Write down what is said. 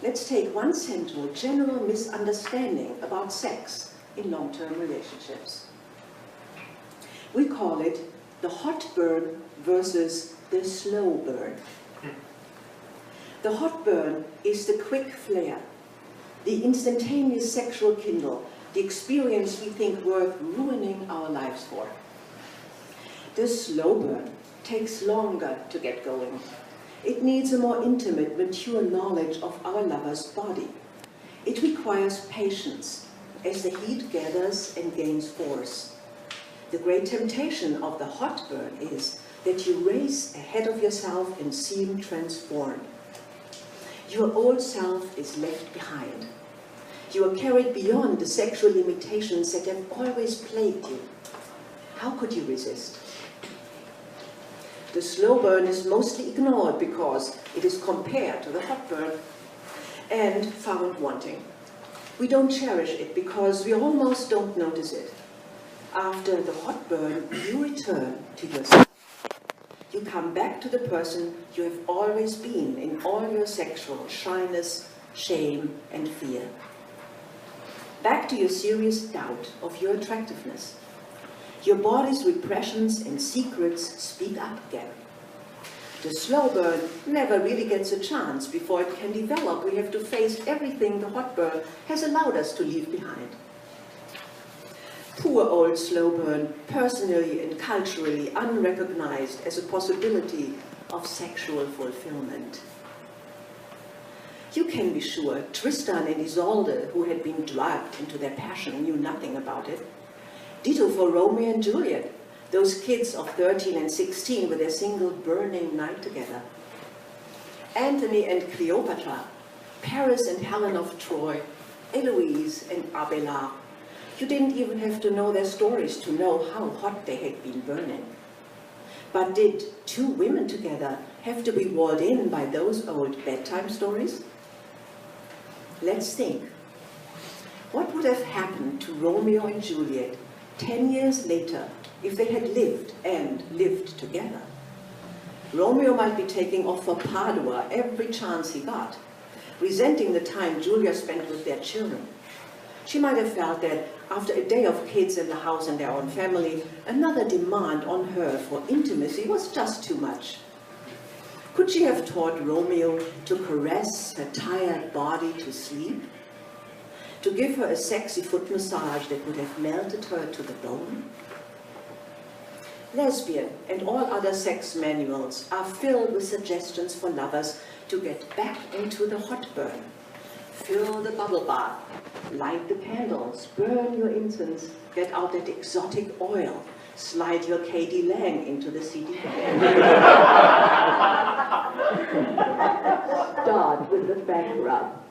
let's take one central general misunderstanding about sex in long-term relationships. We call it the hot burn versus the slow burn. The hot burn is the quick flare, the instantaneous sexual kindle, the experience we think worth ruining our lives for. The slow burn takes longer to get going. It needs a more intimate, mature knowledge of our lover's body. It requires patience as the heat gathers and gains force. The great temptation of the hot burn is that you race ahead of yourself and seem transformed. Your old self is left behind. You are carried beyond the sexual limitations that have always plagued you. How could you resist? The slow burn is mostly ignored because it is compared to the hot burn and found wanting. We don't cherish it because we almost don't notice it. After the hot burn, you return to yourself. You come back to the person you have always been in all your sexual shyness, shame, and fear. Back to your serious doubt of your attractiveness. Your body's repressions and secrets speak up again. The slow burn never really gets a chance. Before it can develop, we have to face everything the hot burn has allowed us to leave behind. Poor old slow burn, personally and culturally unrecognized as a possibility of sexual fulfillment. You can be sure Tristan and Isolde, who had been dragged into their passion, knew nothing about it. Ditto for Romeo and Juliet, those kids of 13 and 16 with their single burning night together. Antony and Cleopatra, Paris and Helen of Troy, Eloise and Abelard. You didn't even have to know their stories to know how hot they had been burning. But did two women together have to be walled in by those old bedtime stories? Let's think. What would have happened to Romeo and Juliet 10 years later if they had lived and lived together? Romeo might be taking off for Padua every chance he got, resenting the time Julia spent with their children. She might have felt that after a day of kids in the house and their own family, another demand on her for intimacy was just too much. Could she have taught Romeo to caress her tired body to sleep? To give her a sexy foot massage that would have melted her to the bone? Lesbian and all other sex manuals are filled with suggestions for lovers to get back into the hot burn. Fill the bubble bath, light the candles, burn your incense, get out that exotic oil, slide your K.D. Lang into the CD. Start with the back rub.